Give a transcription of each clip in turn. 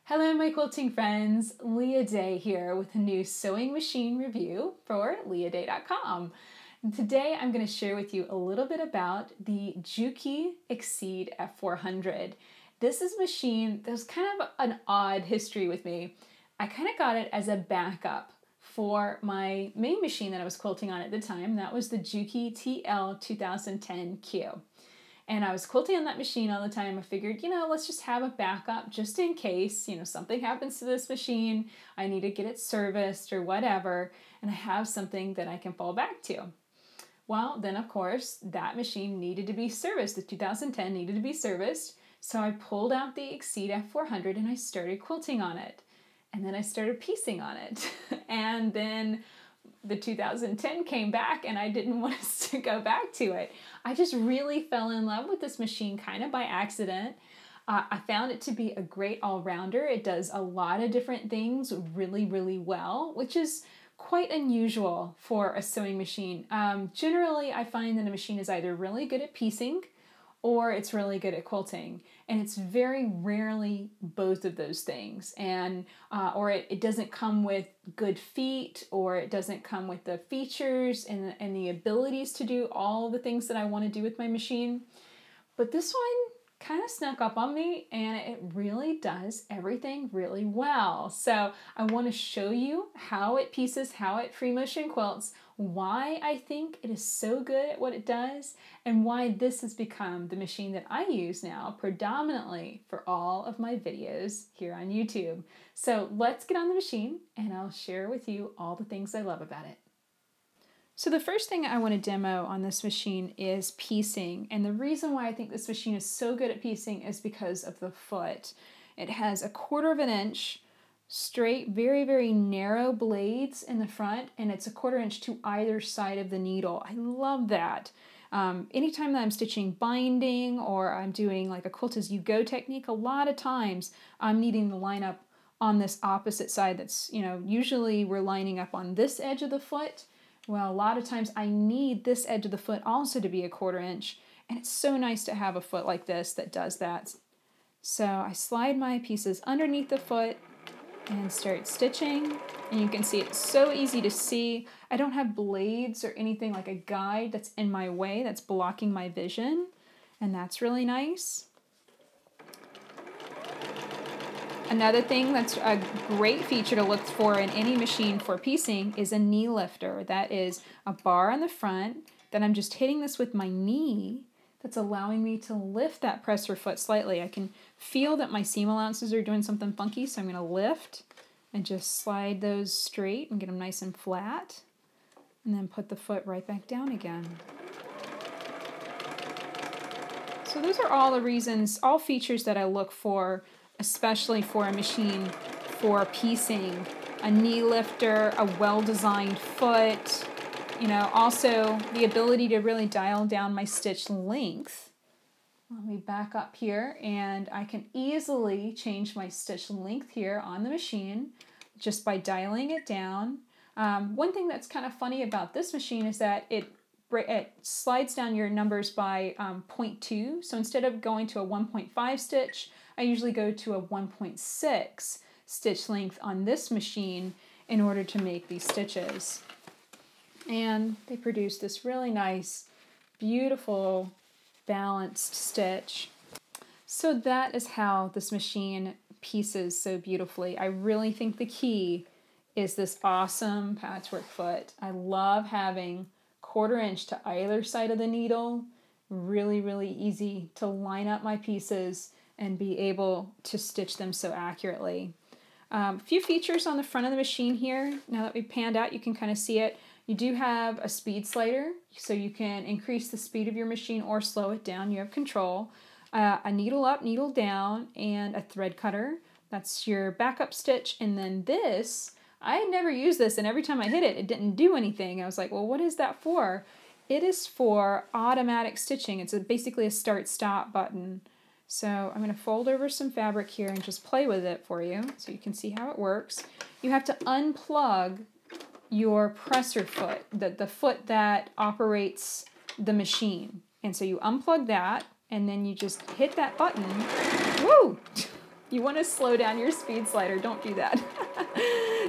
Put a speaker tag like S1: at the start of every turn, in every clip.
S1: Hello my quilting friends, Leah Day here with a new sewing machine review for leahday.com. Today I'm going to share with you a little bit about the Juki Exceed F400. This is a machine that was kind of an odd history with me. I kind of got it as a backup for my main machine that I was quilting on at the time. That was the Juki TL 2010Q. And I was quilting on that machine all the time. I figured, let's just have a backup just in case, something happens to this machine. I need to get it serviced or whatever. And I have something that I can fall back to. Well, then of course, that machine needed to be serviced. The 2010 needed to be serviced. So I pulled out the Exceed F400 and I started quilting on it. And then I started piecing on it. And then the 2010 came back and I didn't want us to go back to it. I just really fell in love with this machine kind of by accident. I found it to be a great all-rounder. It does a lot of different things really, really well, which is quite unusual for a sewing machine. Generally, I find that a machine is either really good at piecing or it's really good at quilting. And it's very rarely both of those things. And or it doesn't come with good feet, or it doesn't come with the features and the abilities to do all the things that I want to do with my machine. But this one kind of snuck up on me and it really does everything really well. So I want to show you how it pieces, how it free motion quilts, why I think it is so good at what it does, and why this has become the machine that I use now predominantly for all of my videos here on YouTube. So let's get on the machine and I'll share with you all the things I love about it. So the first thing I want to demo on this machine is piecing. And the reason why I think this machine is so good at piecing is because of the foot. It has 1/4 inch straight, very, very narrow blades in the front, and it's 1/4 inch to either side of the needle. I love that. Anytime that I'm stitching binding or I'm doing like a quilt as you go technique, a lot of times I'm needing to line up on this opposite side that's, usually we're lining up on this edge of the foot. Well, a lot of times I need this edge of the foot also to be 1/4 inch, and it's so nice to have a foot like this that does that. So I slide my pieces underneath the foot and start stitching, and you can see it's so easy to see. I don't have blades or anything like a guide that's in my way, that's blocking my vision, and that's really nice. Another thing that's a great feature to look for in any machine for piecing is a knee lifter. That is a bar on the front that I'm just hitting this with my knee that's allowing me to lift that presser foot slightly. I can feel that my seam allowances are doing something funky, so I'm going to lift and just slide those straight and get them nice and flat, and then put the foot right back down again. So those are all the reasons, all features that I look for, especially for a machine for piecing. A knee lifter, a well-designed foot, also the ability to really dial down my stitch length. Let me back up here and I can easily change my stitch length here on the machine just by dialing it down. One thing that's kind of funny about this machine is that it slides down your numbers by 0.2. So instead of going to a 1.5 stitch, I usually go to a 1.6 stitch length on this machine in order to make these stitches. And they produce this really nice, beautiful, balanced stitch. So that is how this machine pieces so beautifully. I really think the key is this awesome patchwork foot. I love having 1/4 inch to either side of the needle. Really, really easy to line up my pieces and be able to stitch them so accurately. A few features on the front of the machine here. Now that we've panned out, you can kind of see it. You do have a speed slider, so you can increase the speed of your machine or slow it down. You have control. A needle up, needle down, and a thread cutter. That's your backup stitch. And then this, I had never used this, and every time I hit it, it didn't do anything. I was like, well, what is that for? It is for automatic stitching. It's basically a start-stop button. So I'm going to fold over some fabric here and just play with it for you so you can see how it works. You have to unplug your presser foot, the foot that operates the machine. And so you unplug that and then you just hit that button. Woo! You want to slow down your speed slider, don't do that.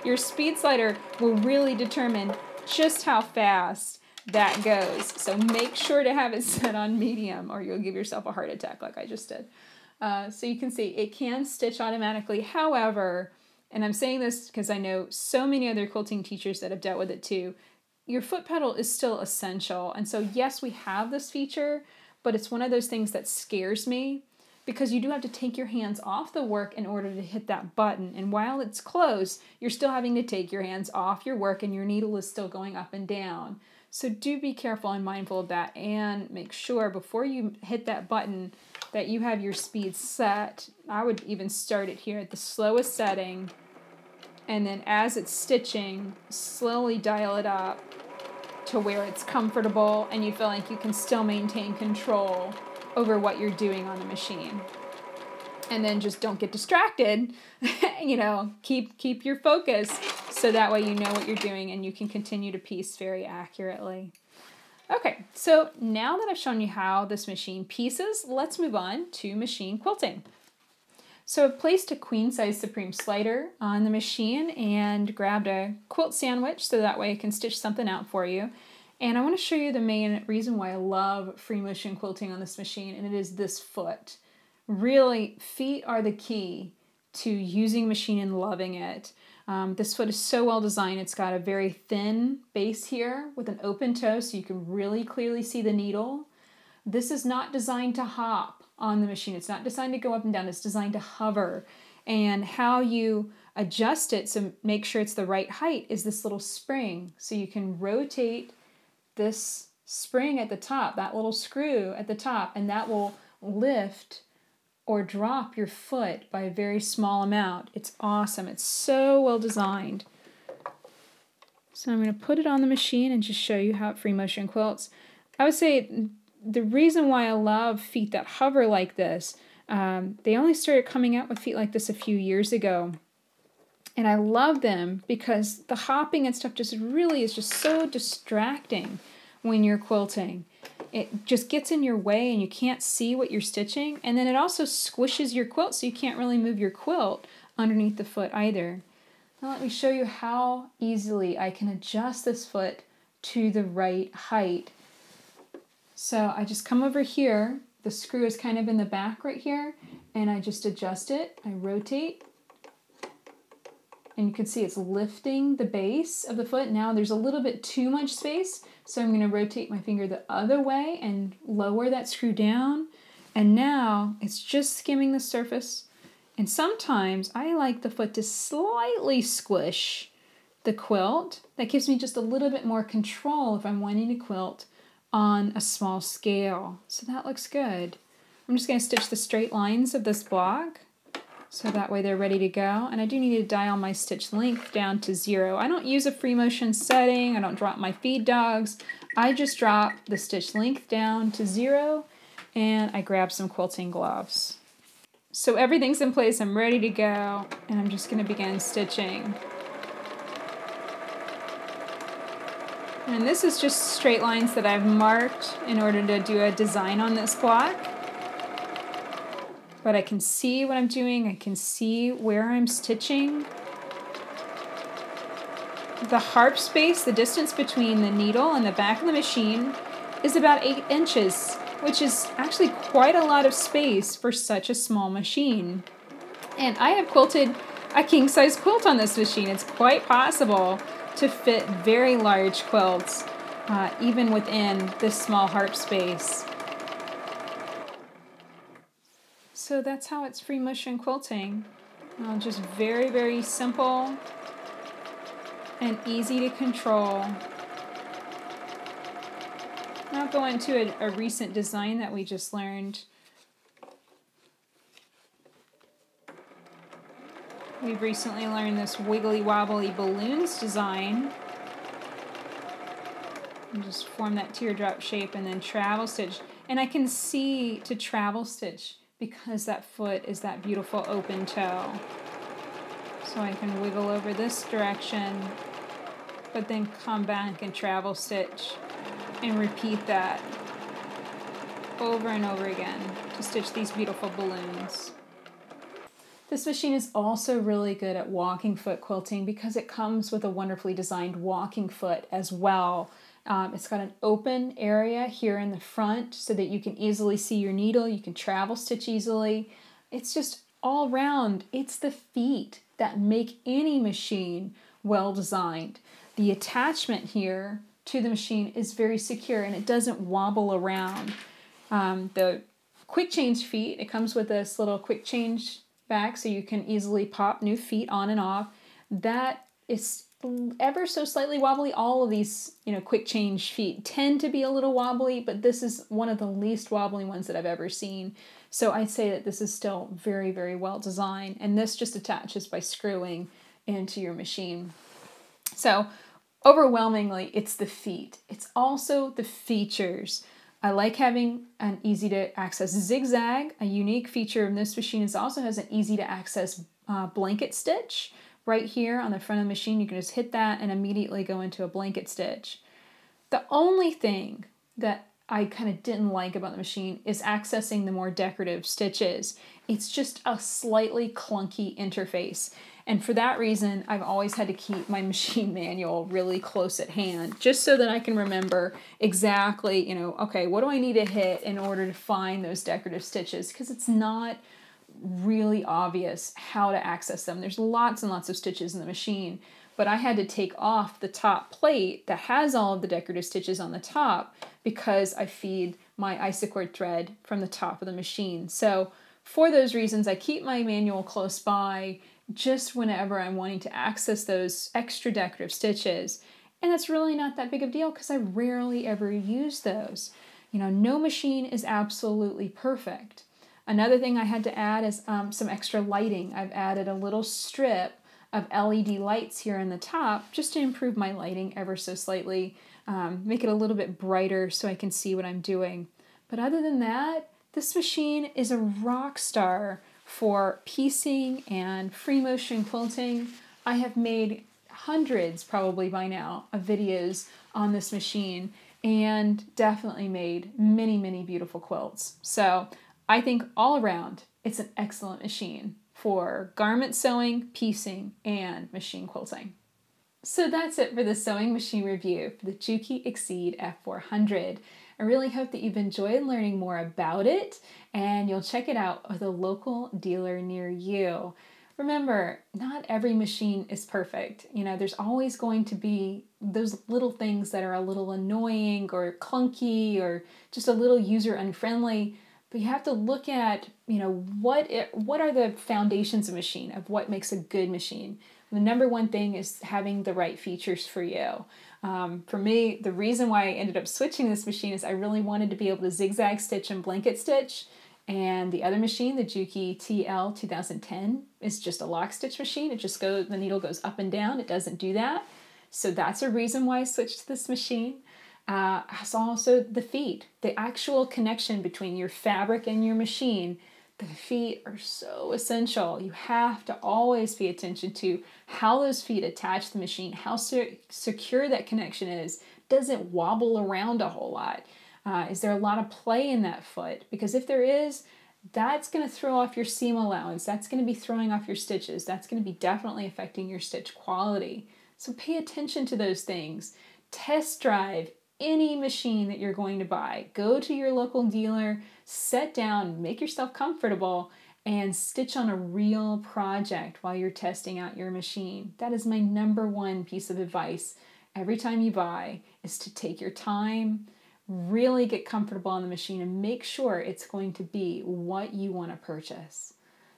S1: Your speed slider will really determine just how fast that goes. So make sure to have it set on medium or you'll give yourself a heart attack like I just did. So you can see it can stitch automatically. However, and I'm saying this because I know so many other quilting teachers that have dealt with it too, your foot pedal is still essential. And so yes, we have this feature, but it's one of those things that scares me because you do have to take your hands off the work in order to hit that button. And while it's closed, you're still having to take your hands off your work and your needle is still going up and down. So do be careful and mindful of that and make sure before you hit that button that you have your speed set. I would even start it here at the slowest setting, and then as it's stitching, slowly dial it up to where it's comfortable and you feel like you can still maintain control over what you're doing on the machine. And then just don't get distracted, you know, keep your focus so that way you know what you're doing and you can continue to piece very accurately. Okay, so now that I've shown you how this machine pieces, let's move on to machine quilting. So I've placed a queen size Supreme slider on the machine and grabbed a quilt sandwich so that way I can stitch something out for you. And I want to show you the main reason why I love free motion quilting on this machine, and it is this foot. Really, feet are the key to using machine and loving it. This foot is so well designed. It's got a very thin base here with an open toe so you can really clearly see the needle. This is not designed to hop on the machine. It's not designed to go up and down. It's designed to hover. And how you adjust it to make sure it's the right height is this little spring. So you can rotate this spring at the top, that little screw at the top, and that will lift or drop your foot by a very small amount. It's awesome. It's so well designed. So I'm going to put it on the machine and just show you how it free motion quilts. I would say the reason why I love feet that hover like this, they only started coming out with feet like this a few years ago. And I love them because the hopping and stuff just really is just so distracting when you're quilting. It just gets in your way and you can't see what you're stitching. And then it also squishes your quilt so you can't really move your quilt underneath the foot either. Now let me show you how easily I can adjust this foot to the right height. So I just come over here, the screw is kind of in the back right here, and I just adjust it, I rotate, and you can see it's lifting the base of the foot. Now there's a little bit too much space, so I'm going to rotate my finger the other way and lower that screw down, and now it's just skimming the surface. And sometimes I like the foot to slightly squish the quilt. That gives me just a little bit more control if I'm wanting to quilt on a small scale. So that looks good. I'm just going to stitch the straight lines of this block so that way they're ready to go. And I do need to dial my stitch length down to 0. I don't use a free motion setting. I don't drop my feed dogs. I just drop the stitch length down to 0 and I grab some quilting gloves. So everything's in place. I'm ready to go and I'm just going to begin stitching. And this is just straight lines that I've marked in order to do a design on this block. But I can see what I'm doing. I can see where I'm stitching. The harp space, the distance between the needle and the back of the machine, is about 8 inches, which is actually quite a lot of space for such a small machine. And I have quilted a king-size quilt on this machine. It's quite possible to fit very large quilts, even within this small harp space. So that's how it's free motion quilting. Just very, very simple and easy to control. I'll go into a recent design that we just learned. We've recently learned this wiggly wobbly balloons design. And just form that teardrop shape and then travel stitch. And I can see to travel stitch because that foot is that beautiful open toe. So I can wiggle over this direction, but then come back and travel stitch and repeat that over and over again to stitch these beautiful balloons. This machine is also really good at walking foot quilting because it comes with a wonderfully designed walking foot as well. It's got an open area here in the front so that you can easily see your needle, you can travel stitch easily. It's just all around, it's the feet that make any machine well designed. The attachment here to the machine is very secure and it doesn't wobble around. The quick change feet, it comes with this little quick change back so you can easily pop new feet on and off. That is ever so slightly wobbly. All of these, quick change feet tend to be a little wobbly, but this is one of the least wobbly ones that I've ever seen. So I'd say that this is still very, very well designed, and this just attaches by screwing into your machine. So overwhelmingly, it's the feet. It's also the features. I like having an easy to access zigzag. A unique feature of this machine is also has an easy to access blanket stitch. Right here on the front of the machine, you can just hit that and immediately go into a blanket stitch. The only thing that I kind of didn't like about the machine is accessing the more decorative stitches. It's just a slightly clunky interface. And for that reason, I've always had to keep my machine manual really close at hand, just so that I can remember exactly, okay, what do I need to hit in order to find those decorative stitches? Because it's not really obvious how to access them. There's lots and lots of stitches in the machine, but I had to take off the top plate that has all of the decorative stitches on the top because I feed my Isacord thread from the top of the machine. So for those reasons, I keep my manual close by just whenever I'm wanting to access those extra decorative stitches. And that's really not that big of a deal because I rarely ever use those. No machine is absolutely perfect. Another thing I had to add is some extra lighting. I've added a little strip of LED lights here on the top just to improve my lighting ever so slightly, make it a little bit brighter so I can see what I'm doing. But other than that, this machine is a rock star for piecing and free motion quilting. I have made hundreds probably by now of videos on this machine and definitely made many, many beautiful quilts. So I think all around it's an excellent machine for garment sewing, piecing, and machine quilting. So that's it for the sewing machine review for the Juki Exceed F400. I really hope that you've enjoyed learning more about it and you'll check it out with a local dealer near you. Remember, not every machine is perfect. There's always going to be those little things that are a little annoying or clunky or just a little user unfriendly. But you have to look at, what are the foundations of a machine, of what makes a good machine. The number one thing is having the right features for you. For me, the reason why I ended up switching this machine is I really wanted to be able to zigzag stitch and blanket stitch. And the other machine, the Juki TL 2010, is just a lock stitch machine. The needle goes up and down. It doesn't do that. So that's a reason why I switched to this machine. Also the feet, the actual connection between your fabric and your machine. The feet are so essential. You have to always pay attention to how those feet attach to the machine, how secure that connection is. Does it wobble around a whole lot? Is there a lot of play in that foot? Because if there is, that's going to throw off your seam allowance. That's going to be throwing off your stitches. That's going to be definitely affecting your stitch quality. So pay attention to those things. Test drive any machine that you're going to buy. Go to your local dealer, sit down, make yourself comfortable, and stitch on a real project while you're testing out your machine. That is my number one piece of advice every time you buy, is to take your time, really get comfortable on the machine, and make sure it's going to be what you want to purchase.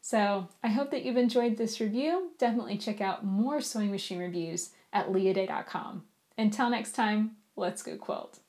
S1: So I hope that you've enjoyed this review. Definitely check out more sewing machine reviews at leahday.com. Until next time, let's go quilt.